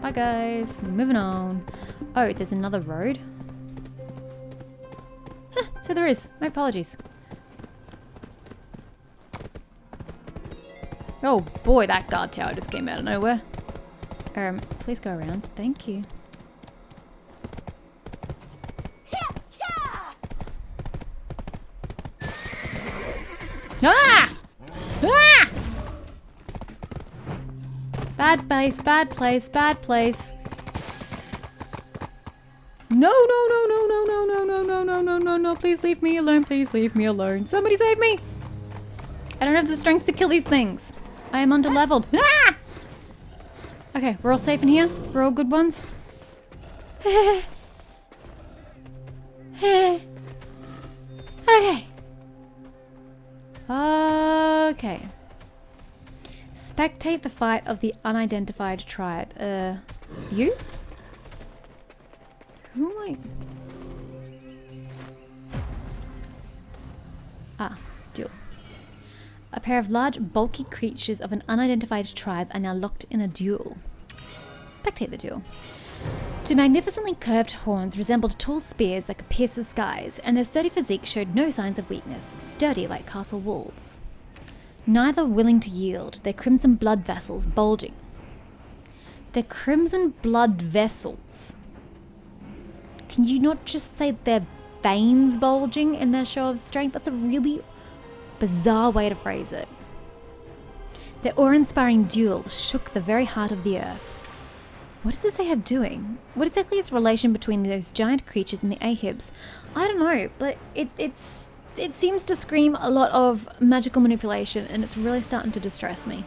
Bye guys, moving on. Oh, there's another road? Huh, so there is. My apologies. Oh boy, that guard tower just came out of nowhere. Please go around. Thank you. Ah! Ah! Bad place, bad place, bad place. No, no, no, no, no, no, no, no, no, no, no, no, no. Please leave me alone. Please leave me alone. Somebody save me. I don't have the strength to kill these things. I am under-leveled. Ah! Okay, we're all safe in here. We're all good ones. Okay. Okay. Spectate the fight of the unidentified tribe. You? Who am I? Ah, duel. A pair of large, bulky creatures of an unidentified tribe are now locked in a duel. Spectate the duel. Two magnificently curved horns resembled tall spears that could pierce the skies, and their sturdy physique showed no signs of weakness, sturdy like castle walls. Neither willing to yield, their crimson blood vessels bulging. Their crimson blood vessels. Can you not just say their veins bulging in their show of strength? That's a really bizarre way to phrase it. Their awe-inspiring duel shook the very heart of the earth. What does this Ahab doing? What exactly is the relation between those giant creatures and the Ahabs? I don't know, but it seems to scream a lot of magical manipulation, and it's really starting to distress me.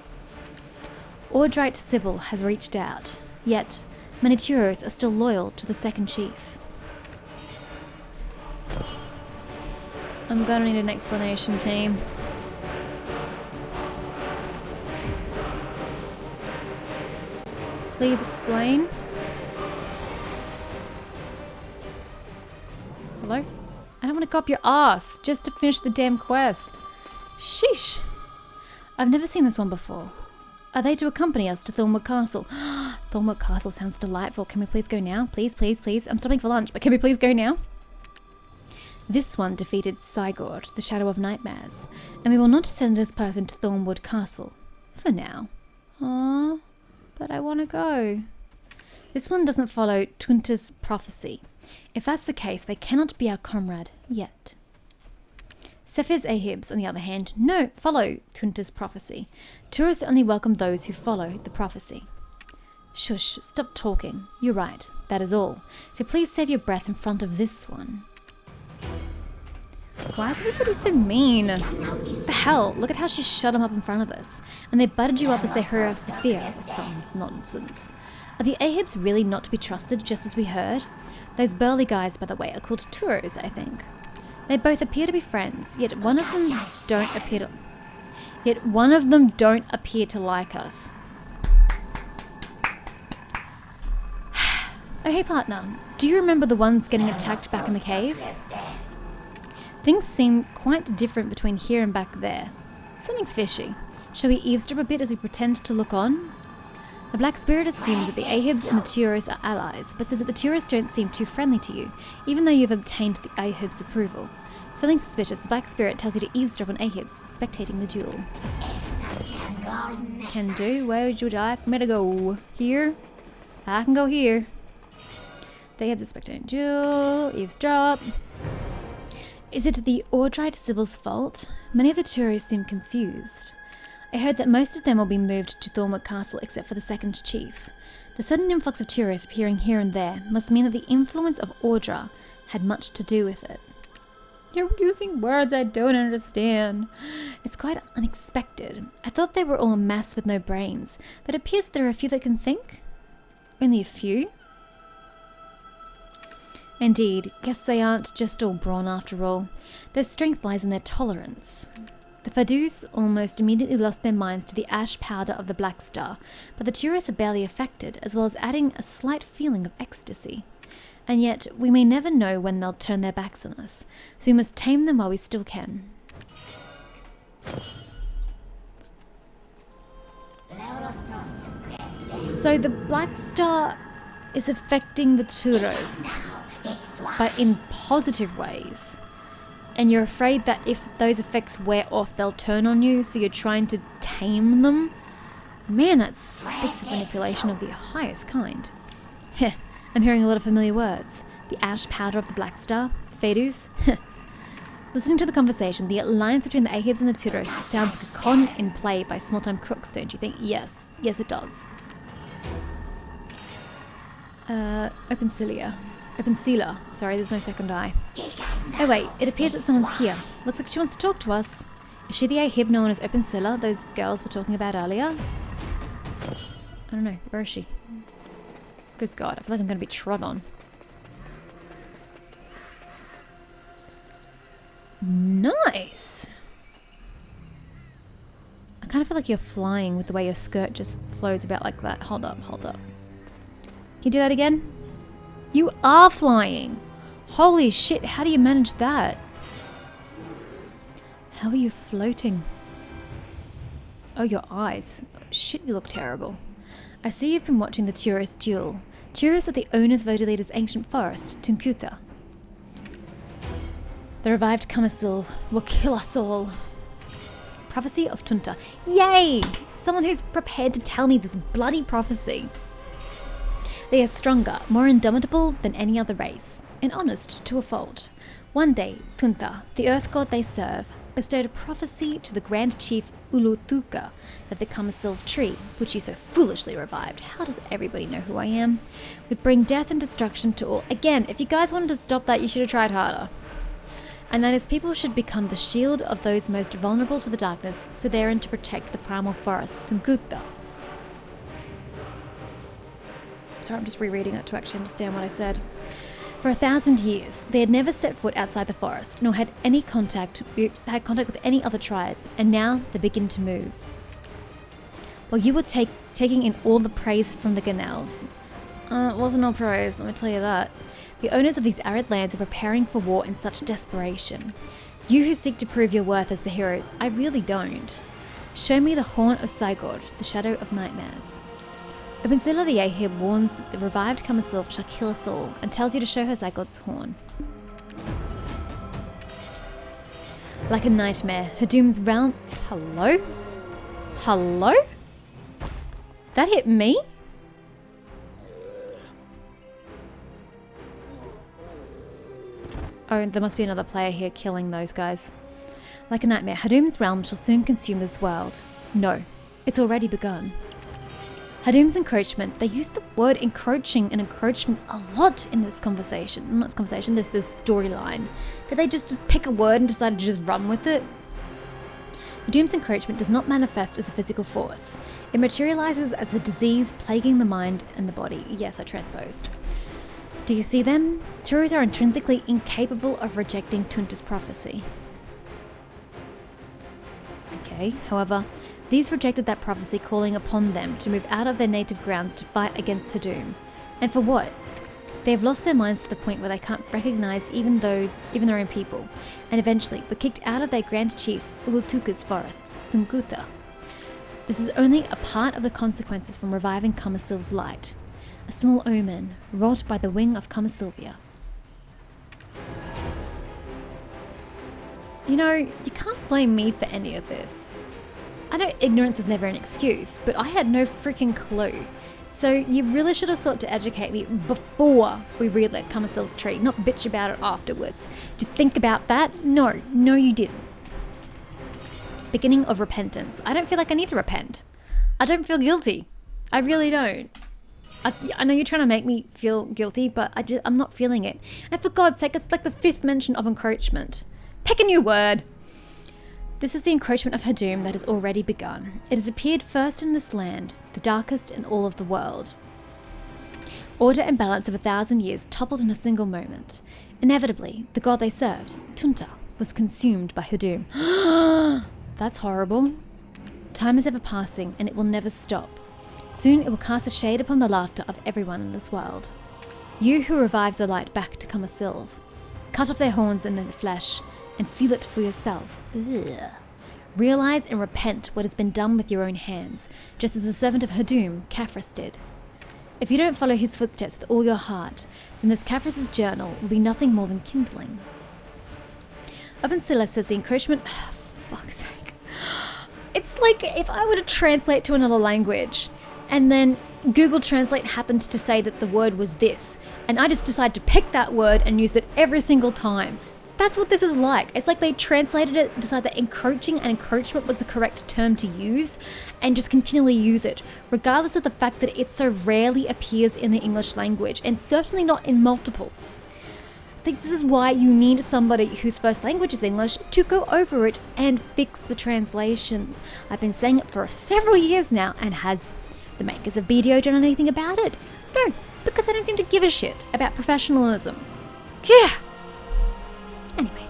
Ordrite Sybil has reached out, yet many Turos are still loyal to the second chief. I'm gonna need an explanation, team. Please explain. Hello? I don't want to go up your ass just to finish the damn quest. Sheesh. I've never seen this one before. Are they to accompany us to Thornwood Castle? Thornwood Castle sounds delightful. Can we please go now? Please, please, please. I'm stopping for lunch, but can we please go now? This one defeated Sigurd, the Shadow of Nightmares, and we will not send this person to Thornwood Castle. For now. Aww. But I want to go. This one doesn't follow Tunta's prophecy. If that's the case, they cannot be our comrade yet. Sephir's Ahabs, on the other hand, follow Tunta's prophecy. Tourists only welcome those who follow the prophecy. Shush, stop talking. You're right, that is all. So please save your breath in front of this one. Why is everybody so mean? What the hell? Look at how she shut them up in front of us. And they butted you up as they hurry off Saphira. Some nonsense. Are the Ahabs really not to be trusted, just as we heard? Those burly guys, by the way, are called Turos, I think. They both appear to be friends, yet one of them don't appear to like us. Oh hey partner, do you remember the ones getting attacked back in the cave? Things seem quite different between here and back there. Something's fishy. Shall we eavesdrop a bit as we pretend to look on? The Black Spirit assumes that the Ahabs and the Turos are allies, but says that the Turos don't seem too friendly to you, even though you've obtained the Ahabs' approval. Feeling suspicious, the Black Spirit tells you to eavesdrop on Ahabs, spectating the duel. Can do. Where would you like me to go? Here? I can go here. The Ahabs are spectating duel, eavesdrop. Is it the Ordrite Sybil's fault? Many of the Turos seem confused. I heard that most of them will be moved to Thornwood Castle except for the second chief. The sudden influx of Turos appearing here and there must mean that the influence of Ordra had much to do with it. You're using words I don't understand. It's quite unexpected. I thought they were all a mass with no brains, but it appears there are a few that can think. Only a few? Indeed, guess they aren't just all brawn after all. Their strength lies in their tolerance. The Fadus almost immediately lost their minds to the ash powder of the Black Star, but the Turos are barely affected, as well as adding a slight feeling of ecstasy. And yet, we may never know when they'll turn their backs on us, so we must tame them while we still can. So the Black Star is affecting the Turos, but in positive ways. And you're afraid that if those effects wear off, they'll turn on you, so you're trying to tame them? Man, that's basic manipulation of the highest kind. Heh, I'm hearing a lot of familiar words. The ash powder of the Black Star, Fedus. Listening to the conversation, the alliance between the Ahibs and the Turos sounds like a con in play by small-time crooks, don't you think? Yes. Yes, it does. Opensila. Sorry, there's no second eye. Oh wait, it appears that someone's here. Looks like she wants to talk to us. Is she the Ahib known as Opensila, those girls were talking about earlier? I don't know. Where is she? Good God, I feel like I'm going to be trod on. Nice! I kind of feel like you're flying with the way your skirt just flows about like that. Hold up. Can you do that again? You are flying! Holy shit, how do you manage that? How are you floating? Oh, your eyes. Shit, you look terrible. I see you've been watching the Turos duel. Turos are the owners of Odalita's ancient forest, Tunkuta. The revived Kamasylvia will kill us all. Prophecy of Tunta. Yay! Someone who's prepared to tell me this bloody prophecy. They are stronger, more indomitable than any other race, and honest to a fault. One day, Tunta, the earth god they serve, bestowed a prophecy to the Grand Chief Ulutuka that the Kamasylvia tree, which you so foolishly revived, how does everybody know who I am, would bring death and destruction to all. Again, if you guys wanted to stop that, you should have tried harder. And that his people should become the shield of those most vulnerable to the darkness, so therein to protect the primal forest, Tunkuta. Sorry, I'm just rereading it to actually understand what I said. For 1,000 years, they had never set foot outside the forest, nor had contact with any other tribe, and now they begin to move. While you were taking in all the praise from the Ganels. It wasn't all praise, let me tell you that. The owners of these arid lands are preparing for war in such desperation. You who seek to prove your worth as the hero, I really don't. Show me the horn of Sigurd, the shadow of nightmares. Opensila the Ahib warns that the revived Kamasylvia shall kill us all, and tells you to show her Sigurd's horn. Like a nightmare, her doom's realm... Hello? Hello? That hit me? Oh, there must be another player here killing those guys. Like a nightmare, Hadum's realm shall soon consume this world. No, it's already begun. Hadum's encroachment. They use the word encroaching and encroachment a lot in this conversation. Not this conversation, this storyline. Did they just pick a word and decide to just run with it? Hadum's encroachment does not manifest as a physical force. It materializes as a disease plaguing the mind and the body. Yes, I transposed. Do you see them? Turos are intrinsically incapable of rejecting Tunta's prophecy. Okay, however, these rejected that prophecy, calling upon them to move out of their native grounds to fight against Hadum. And for what? They have lost their minds to the point where they can't recognize even their own people, and eventually were kicked out of their Grand Chief Ulutuka's forest, Tunkuta. This is only a part of the consequences from reviving Kamasylvia's light. A small omen, wrought by the wing of Kamasylvia. You know, you can't blame me for any of this. I know ignorance is never an excuse, but I had no freaking clue. So you really should have sought to educate me before we relit Kamasylvia's tree, not bitch about it afterwards. To think about that? No you didn't. Beginning of repentance. I don't feel like I need to repent. I don't feel guilty. I really don't. I know you're trying to make me feel guilty, but I'm not feeling it. And for God's sake, it's like the 5th mention of encroachment. Pick a new word. This is the encroachment of Hadum that has already begun. It has appeared first in this land, the darkest in all of the world. Order and balance of 1,000 years toppled in a single moment. Inevitably, the god they served, Tunta, was consumed by Hadum. That's horrible. Time is ever passing, and it will never stop. Soon it will cast a shade upon the laughter of everyone in this world. You who revives the light back to Kamasylvia, cut off their horns and their flesh, and feel it for yourself. Ugh. Realize and repent what has been done with your own hands, just as the servant of Hadum, Kaphras, did. If you don't follow his footsteps with all your heart, then this Kaphras' journal will be nothing more than kindling. Openstilla says the encroachment... for fuck's sake. It's like if I were to translate to another language, and then Google Translate happened to say that the word was this, and I just decided to pick that word and use it every single time. That's what this is like. It's like they translated it, decided that encroaching and encroachment was the correct term to use, and just continually use it, regardless of the fact that it so rarely appears in the English language, and certainly not in multiples. I think this is why you need somebody whose first language is English to go over it and fix the translations. I've been saying it for several years now, and has the makers of BDO done anything about it? No, because they don't seem to give a shit about professionalism. Yeah! Anyway,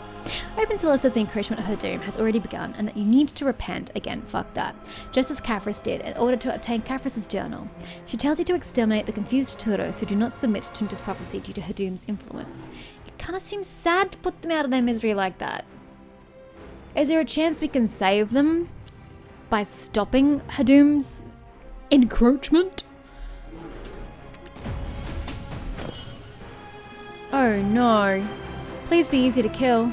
Openstilla says the encroachment of her doom has already begun and that you need to repent, again, fuck that, just as Kaphras did in order to obtain Kaphras' journal. She tells you to exterminate the confused Turos who do not submit to Nta's prophecy due to Hadum's influence. It kind of seems sad to put them out of their misery like that. Is there a chance we can save them by stopping Hadum's encroachment? Oh no. Please be easy to kill.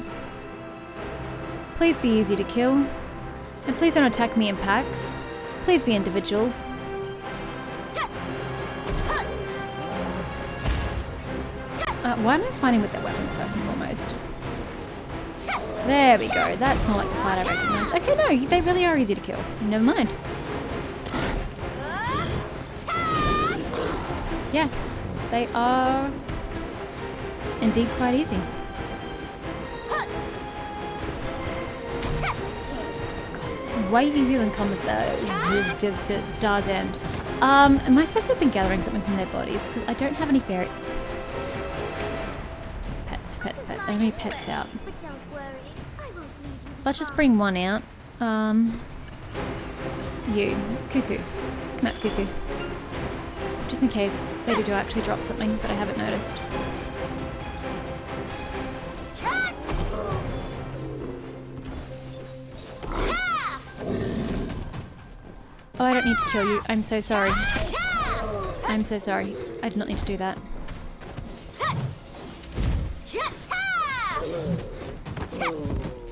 Please be easy to kill. And please don't attack me in packs. Please be individuals. Why am I fighting with that weapon first and foremost? There we go. That's more like the fight I recognize. Okay, no, they really are easy to kill. Never mind. Yeah, they are indeed quite easy. Way easier than the Star's End. Am I supposed to have been gathering something from their bodies? Because I don't have any fairy... Pets. I don't have any pets out. Let's just bring one out. You. Cuckoo. Come out, Cuckoo. Just in case they do actually drop something that I haven't noticed. Oh, I don't need to kill you. I'm so sorry. I'm so sorry. I did not need to do that.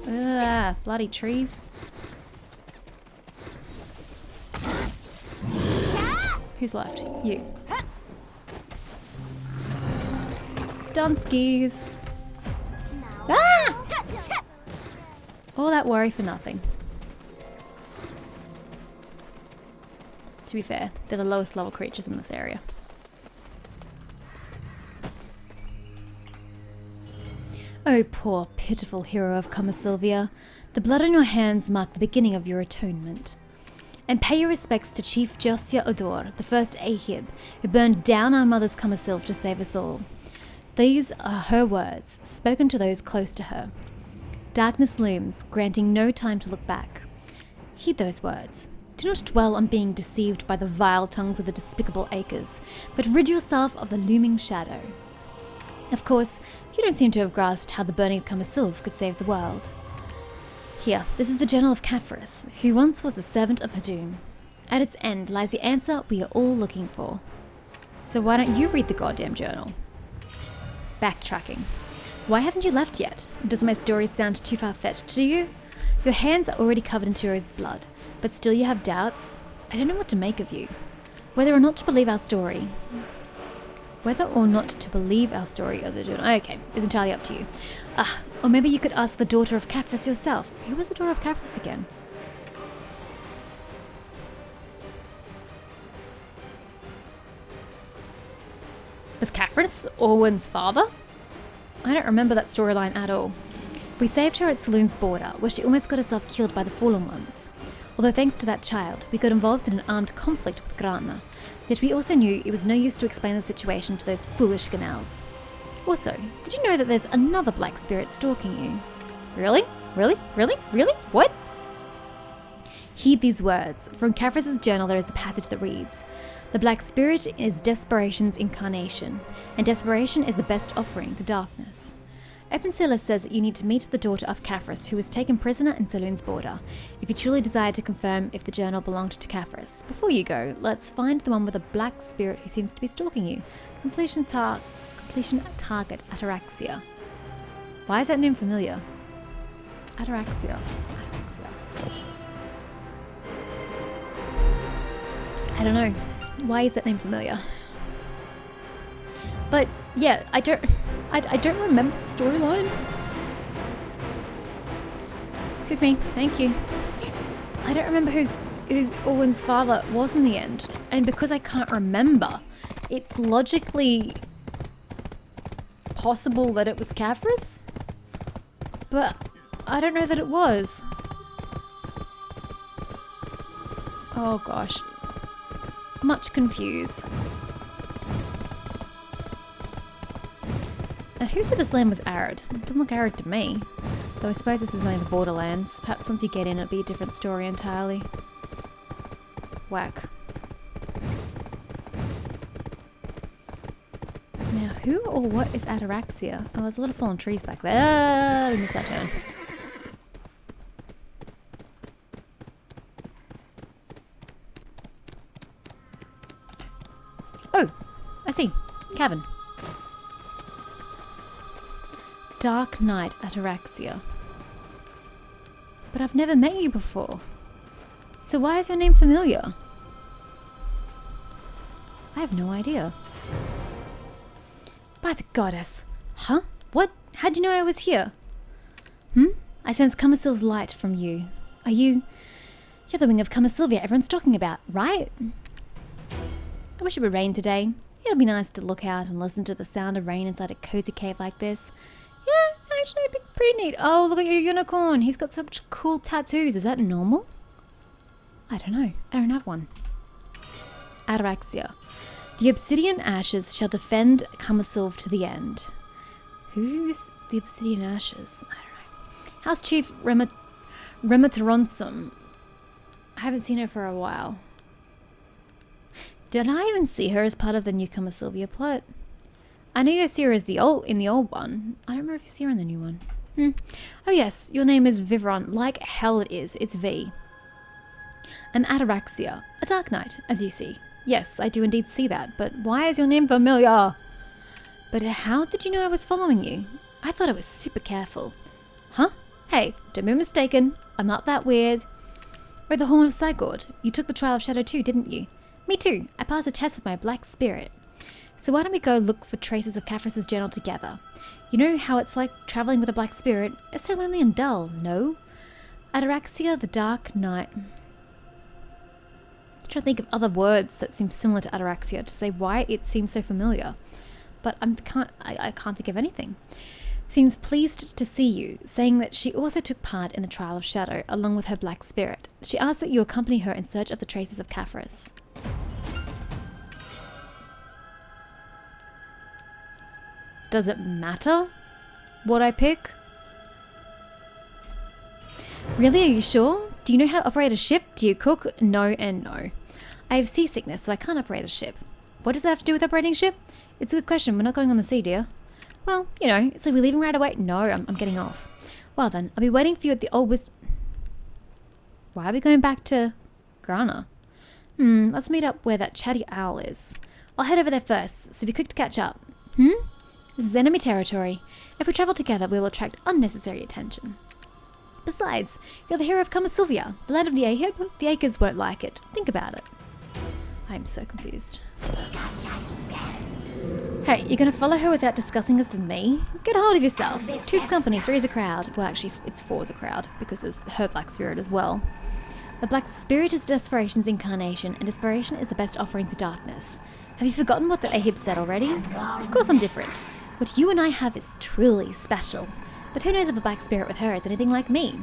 Ugh, bloody trees. Who's left? You. Dunskies. Ah! All that worry for nothing. To be fair, they're the lowest level creatures in this area. Oh, poor, pitiful hero of Kamasylvia. The blood on your hands mark the beginning of your atonement. And pay your respects to Chief Josia Odor, the first Ahib, who burned down our mother's Kamasylv to save us all. These are her words, spoken to those close to her. Darkness looms, granting no time to look back. Heed those words. Do not dwell on being deceived by the vile tongues of the despicable acres, but rid yourself of the looming shadow. Of course, you don't seem to have grasped how the burning of Kamasylv could save the world. Here, this is the journal of Kaphras, who once was a servant of Hadum. At its end lies the answer we are all looking for. So why don't you read the goddamn journal? Backtracking. Why haven't you left yet? Does my story sound too far-fetched to you? Your hands are already covered in Turo's blood, but still you have doubts? I don't know what to make of you. Whether or not to believe our story. Okay, it's entirely up to you. Or maybe you could ask the daughter of Kaphras yourself. Who was the daughter of Kaphras again? Was Kaphras Orwyn's father? I don't remember that storyline at all. We saved her at Saloon's border, where she almost got herself killed by the Fallen Ones. Although thanks to that child, we got involved in an armed conflict with Grana. Yet we also knew it was no use to explain the situation to those foolish canals. Also, did you know that there's another black spirit stalking you? Really? Really? Really? Really? What? Heed these words. From Kaphras' journal there is a passage that reads, "The black spirit is desperation's incarnation, and desperation is the best offering to darkness. Open Seal says that you need to meet the daughter of Caphras, who was taken prisoner in Saloon's border, if you truly desire to confirm if the journal belonged to Caphras. Before you go, let's find the one with a black spirit who seems to be stalking you. Completion target Ataraxia. Why is that name familiar? Ataraxia. I don't know. Why is that name familiar? But yeah, I don't remember the storyline. Excuse me, thank you. I don't remember who Owen's father was in the end, and because I can't remember, it's logically possible that it was Caphras, but I don't know that it was. Oh gosh, much confused. And who said this land was arid? It doesn't look arid to me. Though I suppose this is only the borderlands. Perhaps once you get in, it'll be a different story entirely. Whack. Now, who or what is Ataraxia? Oh, there's a lot of fallen trees back there. Ah, we missed that turn. Oh, I see. Cabin. Dark Knight Ataraxia. But I've never met you before. So why is your name familiar? I have no idea. By the goddess. Huh? What? How'd you know I was here? I sense Kamasylvia's light from you. You're the wing of Kamasylvia everyone's talking about, right? I wish it would rain today. It'll be nice to look out and listen to the sound of rain inside a cozy cave like this. Yeah, actually it'd be pretty neat. Oh, look at your unicorn. He's got such cool tattoos. Is that normal? I don't know. I don't have one. Ataraxia. The obsidian ashes shall defend Kamasylv to the end. Who's the obsidian ashes? I don't know. House Chief Remataronsum. I haven't seen her for a while. Did I even see her as part of the new Kamasylvia plot? I know you see her as in the old one. I don't remember if you see her in the new one. Oh yes, your name is Viveron. Like hell it is. It's V. I'm Ataraxia, a dark knight, as you see. Yes, I do indeed see that, but why is your name familiar? But how did you know I was following you? I thought I was super careful. Huh? Hey, don't be mistaken. I'm not that weird. Or the Horn of Sigurd. You took the Trial of Shadow too, didn't you? Me too. I passed a test with my black spirit. So why don't we go look for traces of Caphras' journal together? You know how it's like traveling with a black spirit? It's so lonely and dull, no? Ataraxia, the Dark Knight. I'm trying to think of other words that seem similar to Ataraxia to say why it seems so familiar. But I can't think of anything. Seems pleased to see you, saying that she also took part in the Trial of Shadow along with her black spirit. She asks that you accompany her in search of the traces of Caphras. Does it matter what I pick? Really, are you sure? Do you know how to operate a ship? Do you cook? No and no. I have seasickness, so I can't operate a ship. What does that have to do with operating a ship? It's a good question. We're not going on the sea, dear. Well, you know, so we're leaving right away? No, I'm getting off. Well then, I'll be waiting for you at the old Why are we going back to Grana? Let's meet up where that chatty owl is. I'll head over there first, so be quick to catch up. This is enemy territory. If we travel together, we will attract unnecessary attention. Besides, you're the hero of Kamasylvia, the land of the Ahib. The Acres won't like it. Think about it. I'm so confused. Hey, you're gonna follow her without discussing this with me? Get a hold of yourself. Two's company, three's a crowd. Well, actually, it's four's a crowd, because there's her black spirit as well. The black spirit is desperation's incarnation, and desperation is the best offering to darkness. Have you forgotten what the Ahib said already? Of course I'm different. What you and I have is truly special. But who knows if a black spirit with her is anything like me?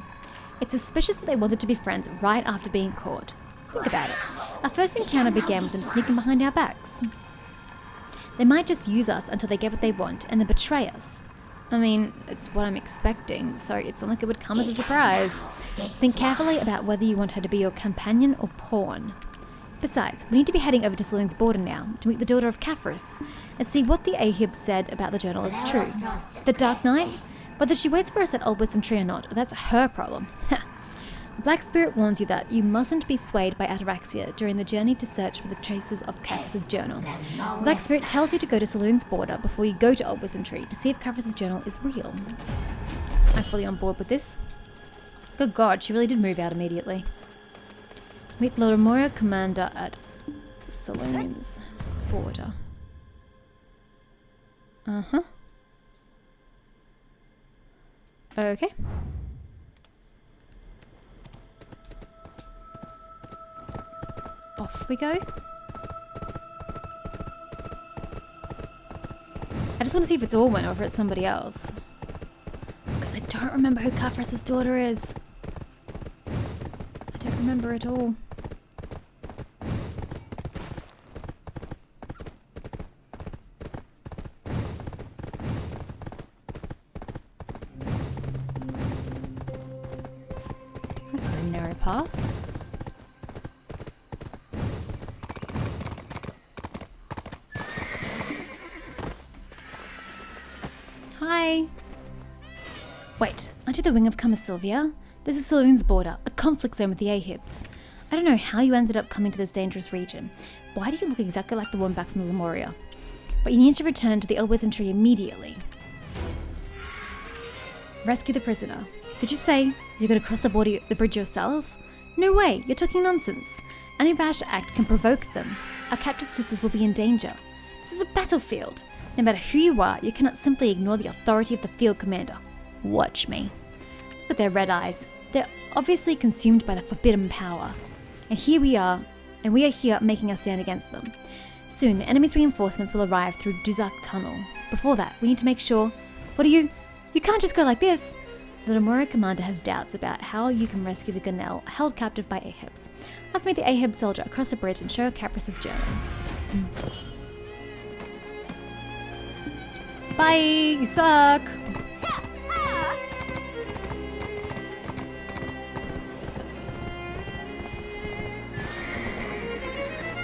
It's suspicious that they wanted to be friends right after being caught. Think about it. Our first encounter began with them sneaking behind our backs. They might just use us until they get what they want and then betray us. I mean, it's what I'm expecting, so it's not like it would come as a surprise. Think carefully about whether you want her to be your companion or pawn. Besides, we need to be heading over to Saloon's border now to meet the daughter of Caphras and see what the Ahib said about the journal is true. The Dark Knight? Whether she waits for us at Old Wisdom Tree or not, that's her problem. The Black Spirit warns you that you mustn't be swayed by ataraxia during the journey to search for the traces of Kafris' journal. The Black Spirit tells you to go to Saloon's border before you go to Old Wisdom Tree to see if Kafris' journal is real. I'm fully on board with this. Good God, she really did move out immediately. Meet the Lemuria commander at Saloon's border. Uh-huh. Okay. Off we go. I just want to see if it's Orwin or if it's somebody else. Because I don't remember who Kafris' daughter is. I don't remember at all. That's a very narrow pass. Hi. Wait, aren't you the wing of Kamasylvia? This is Saloon's border, a conflict zone with the Ahibs. I don't know how you ended up coming to this dangerous region. Why do you look exactly like the one back from the Lemuria? But you need to return to the Old Wisdom Tree immediately. Rescue the prisoner. Did you say you're going to cross the bridge yourself? No way, you're talking nonsense. Any rash act can provoke them. Our captured sisters will be in danger. This is a battlefield. No matter who you are, you cannot simply ignore the authority of the field commander. Watch me. Look at their red eyes. They're obviously consumed by the forbidden power. And we are here making a stand against them. Soon, the enemy's reinforcements will arrive through Duzak Tunnel. Before that, we need to make sure... What are you? You can't just go like this! The Lemuria commander has doubts about how you can rescue the Ganel held captive by Ahibs. Let's meet the Ahib soldier across the bridge and show Kafris' journal. Bye! You suck!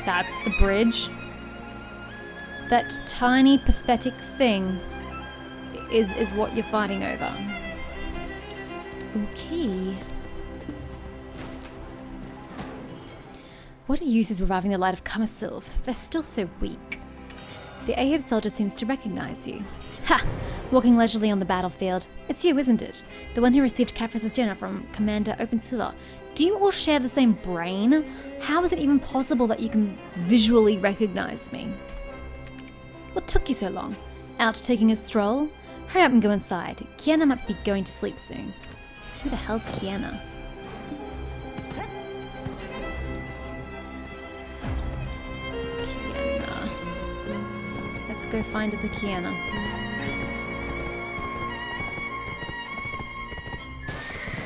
That's the bridge. That tiny, pathetic thing is what you're fighting over. Okay. What use is reviving the light of Kamasylv if they're still so weak? The Ahib soldier seems to recognize you. Ha! Walking leisurely on the battlefield. It's you, isn't it? The one who received Kafris' journal from Commander Opensilla. Do you all share the same brain? How is it even possible that you can visually recognize me? What took you so long? Out taking a stroll? Hurry up and go inside. Kiana might be going to sleep soon. Who the hell's Kiana? Let's go find us a Kiana.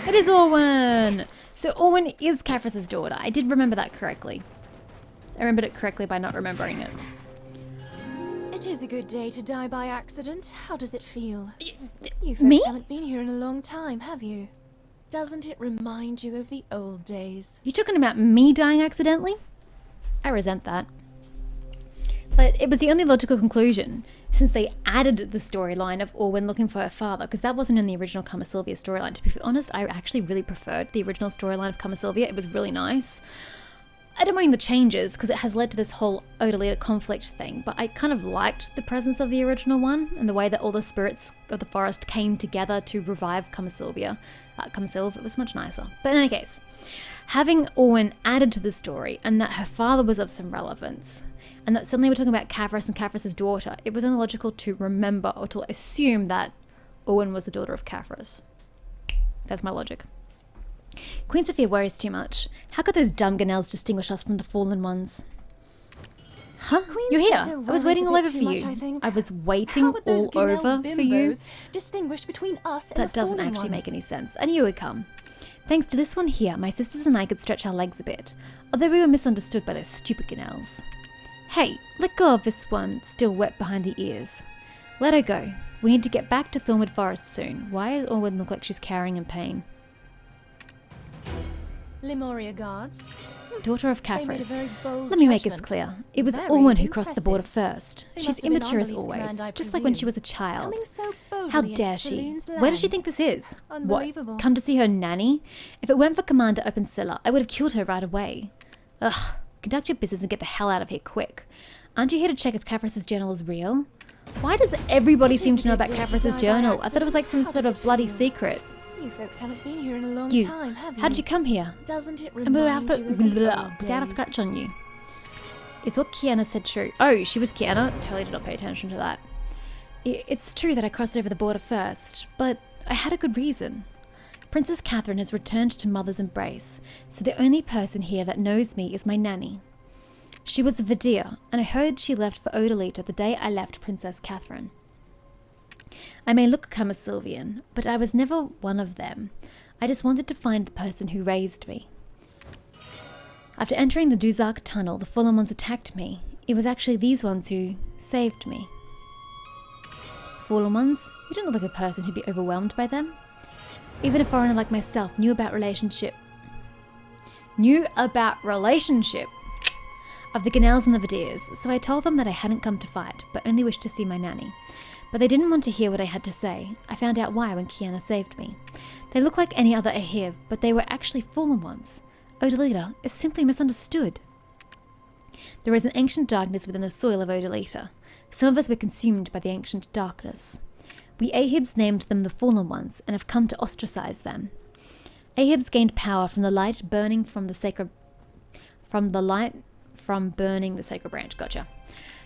It is Orwin! So Orwin is Kafris' daughter. I did remember that correctly. I remembered it correctly by not remembering it. It is a good day to die by accident. How does it feel? You folks Me? haven't been here in a long time, have you? Doesn't it remind you of the old days? You talking about me dying accidentally? I resent that. But it was the only logical conclusion, since they added the storyline of Orwin looking for her father, because that wasn't in the original Kamasylvia storyline. To be honest, I actually really preferred the original storyline of Kamasylvia. It was really nice. I don't mind the changes, because it has led to this whole Odalita conflict thing, but I kind of liked the presence of the original one, and the way that all the spirits of the forest came together to revive Kamasylvia. Kamasylv, it was much nicer. But in any case, having Orwin added to the story, and that her father was of some relevance, and that suddenly we're talking about Kafris and Kafris' daughter, it was only logical to remember or to assume that Orwin was the daughter of Kafris. That's my logic. Queen Sophia worries too much. How could those dumb Ganels distinguish us from the fallen ones? Huh? You're here. I was waiting all over for you. I was waiting all over for you. Distinguish between us and that doesn't actually make any sense. I knew you would come. Thanks to this one here, my sisters and I could stretch our legs a bit, although we were misunderstood by those stupid Ganels. Hey, let go of this one still wet behind the ears. Let her go. We need to get back to Thornwood Forest soon. Why does Orwin look like she's cowering in pain? Lemuria guards. Daughter of Kafris. Let me make this clear. It was Orwin who crossed the border first. She's immature as always, just like when she was a child. boldly How into dare she? Saloon's Where does she land. think this is? Unbelievable. What? Come to see her nanny? If it weren't for Commander Opencilla, I would have killed her right away. Ugh. Conduct your business and get the hell out of here quick. Aren't you here to check if Caphras' journal is real? Why does everybody seem to know about Caphras' journal? I thought it was like some sort of bloody secret. You folks haven't been here in a long You. time, have you? How did you come here? Doesn't it And remind you of the old without a days? scratch on you. Is what Kiana said true? Oh, she was Kiana? Totally did not pay attention to that. It's true that I crossed over the border first, but I had a good reason. Princess Catherine has returned to Mother's embrace, so the only person here that knows me is my nanny. She was a Vidir, and I heard she left for Odalita the day I left Princess Catherine. I may look Kamasylvian, but I was never one of them. I just wanted to find the person who raised me. After entering the Duzak tunnel, the fallen ones attacked me. It was actually these ones who saved me. Fallen ones? You don't look like a person who'd be overwhelmed by them. Even a foreigner like myself knew about relationship of the Ganels and the Vidirs, so I told them that I hadn't come to fight, but only wished to see my nanny. But they didn't want to hear what I had to say. I found out why when Kiana saved me. They look like any other Ahib, but they were actually fallen ones. Odalita is simply misunderstood. There is an ancient darkness within the soil of Odalita. Some of us were consumed by the ancient darkness. We Ahibs named them the Fallen Ones, and have come to ostracize them. Ahibs gained power from the light burning from the sacred... from burning the sacred branch. Gotcha.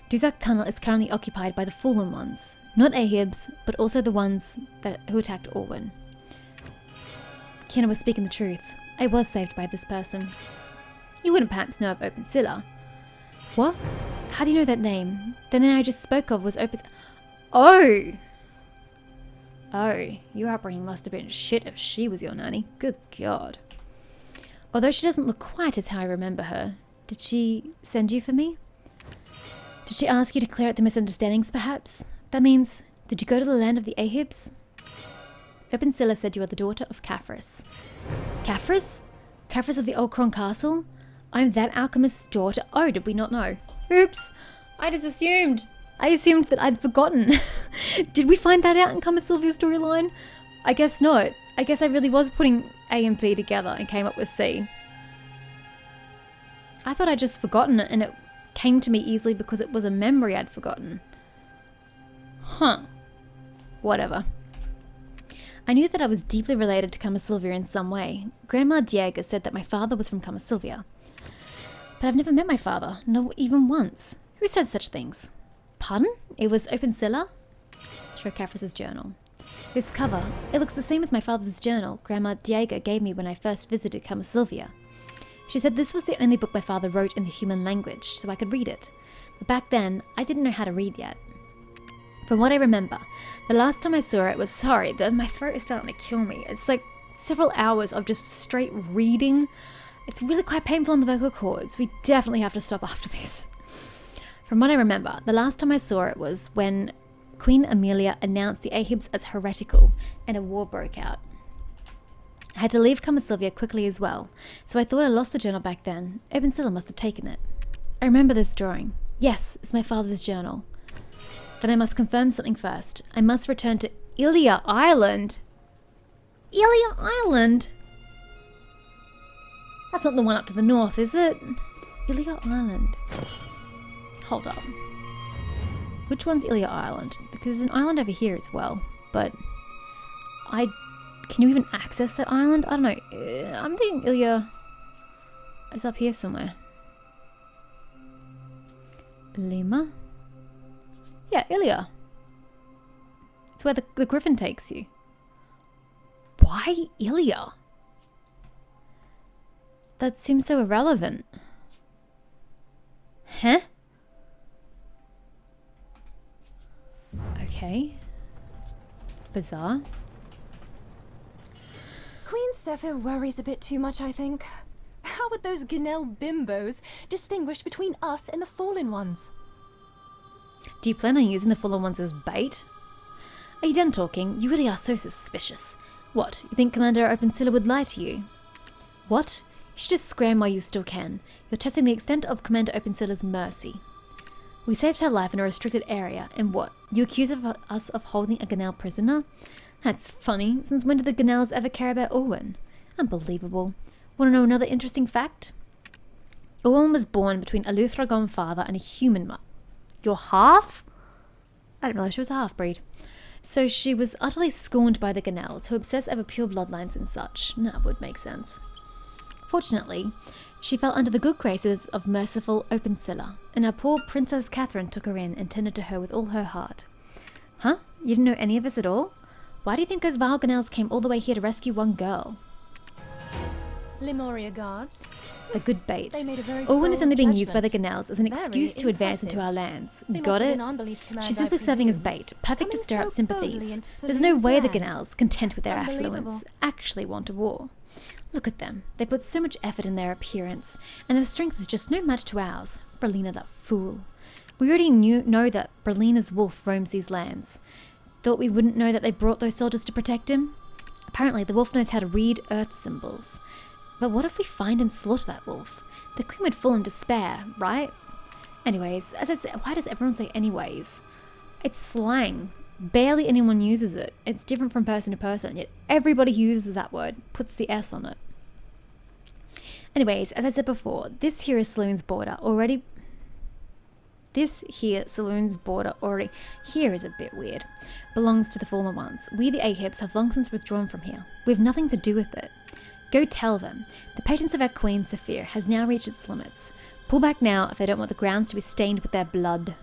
Duzak Tunnel is currently occupied by the Fallen Ones. Not Ahibs, but also the ones who attacked Orwyn. Kiana was speaking the truth. I was saved by this person. You wouldn't perhaps know of Opencilla. What? How do you know that name? The name I just spoke of was Open... Oh! Oh, your upbringing must have been shit if she was your nanny. Good God. Although she doesn't look quite as how I remember her, did she send you for me? Did she ask you to clear up the misunderstandings, perhaps? That means, did you go to the land of the Ahibs? Opencilla said you are the daughter of Caphras. Caphras? Caphras of the Old Cron Castle? I'm that alchemist's daughter. Oh, did we not know? Oops. I just assumed. I assumed that I'd forgotten. Did we find that out in Kamasylvia's storyline? I guess not. I guess I really was putting A and B together and came up with C. I thought I'd just forgotten it and it came to me easily because it was a memory I'd forgotten. Huh. Whatever. I knew that I was deeply related to Kamasylvia in some way. Grandma Diego said that my father was from Kamasylvia. But I've never met my father, not even once. Who said such things? Pardon? It was Opencilla? Show Caphras' journal. This cover, it looks the same as my father's journal Grandma Diego gave me when I first visited Kamasylvia. She said this was the only book my father wrote in the human language, so I could read it. But back then, I didn't know how to read yet. From what I remember, the last time I saw it was... Sorry, my throat is starting to kill me. It's like several hours of just straight reading. It's really quite painful on the vocal cords. We definitely have to stop after this. From what I remember, the last time I saw it was when Queen Amelia announced the Ahibs as heretical and a war broke out. I had to leave Kamasylvia quickly as well, so I thought I lost the journal back then. Opencilla must have taken it. I remember this drawing. Yes, it's my father's journal. Then I must confirm something first. I must return to Ilia Island. Ilia Island? That's not the one up to the north, is it? Ilia Island. Hold up. Which one's Ilia Island? Because there's an island over here as well, but can you even access that island? I don't know. I'm thinking Ilia is up here somewhere. Lima? Yeah, Ilia. It's where the griffin takes you. Why Ilia? That seems so irrelevant. Huh? Okay. Bizarre. Queen Sephir worries a bit too much, I think. How would those Ganel bimbos distinguish between us and the Fallen Ones? Do you plan on using the Fallen Ones as bait? Are you done talking? You really are so suspicious. What, you think Commander Opencilla would lie to you? What? You should just scram while you still can. You're testing the extent of Commander Opencilla's mercy. We saved her life in a restricted area, and what? You accuse us of holding a Ganel prisoner? That's funny. Since when did the Ganels ever care about Owen? Unbelievable. Want to know another interesting fact? Owen was born between a Luthragon father and a human mother. You're half? I didn't realize she was a half-breed. So she was utterly scorned by the Ganels, who obsess over pure bloodlines and such. That would make sense. Fortunately, she fell under the good graces of merciful Opensilla, and our poor Princess Catherine took her in and tended to her with all her heart. Huh? You didn't know any of this at all? Why do you think those vile Ganels came all the way here to rescue one girl? Lemuria guards. A good bait. They made a very Owen is bold only being used by the judgment. Ganels as an Very excuse to advance impressive. into our lands. They must Got have it? been on Belief's command, She's I simply serving as presume. bait, perfect to Coming stir up so boldly sympathies. into There's no Saloon's way the land. Ganels, content with their Unbelievable. affluence, actually want a war. Look at them. They put so much effort in their appearance, and their strength is just no match to ours. Berlina, that fool. We already know that Berlina's wolf roams these lands. Thought we wouldn't know that they brought those soldiers to protect him? Apparently, the wolf knows how to read earth symbols. But what if we find and slaughter that wolf? The queen would fall in despair, right? Anyways, as I said, why does everyone say anyways? It's slang. Barely anyone uses it. It's different from person to person, yet everybody who uses that word puts the S on it. Anyways, as I said before, this here is Saloon's border already. Here is a bit weird. Belongs to the Fallen Ones. We, the Ahips, have long since withdrawn from here. We have nothing to do with it. Go tell them. The patience of our queen, Saphir, has now reached its limits. Pull back now if they don't want the grounds to be stained with their blood.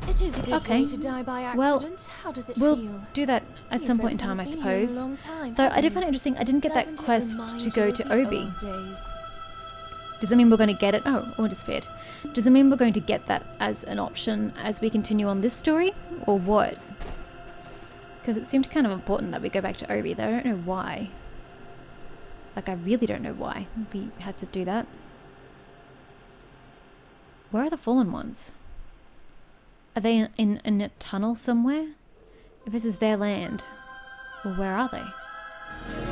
It is a good Okay. day to die by accident. Well, How does it We'll feel? do that at You some point in folks time, I haven't been here in a suppose. long time, Though have I did you? find it interesting, I didn't get that Doesn't it quest remind to you go of to the Obi. old days? Does that mean we're going to get it? Oh, or disappeared. Does it mean we're going to get that as an option as we continue on this story? Or what? Because it seemed kind of important that we go back to Obi, though I don't know why. Like, I really don't know why we had to do that. Where are the Fallen Ones? Are they in a tunnel somewhere? If this is their land, well, where are they?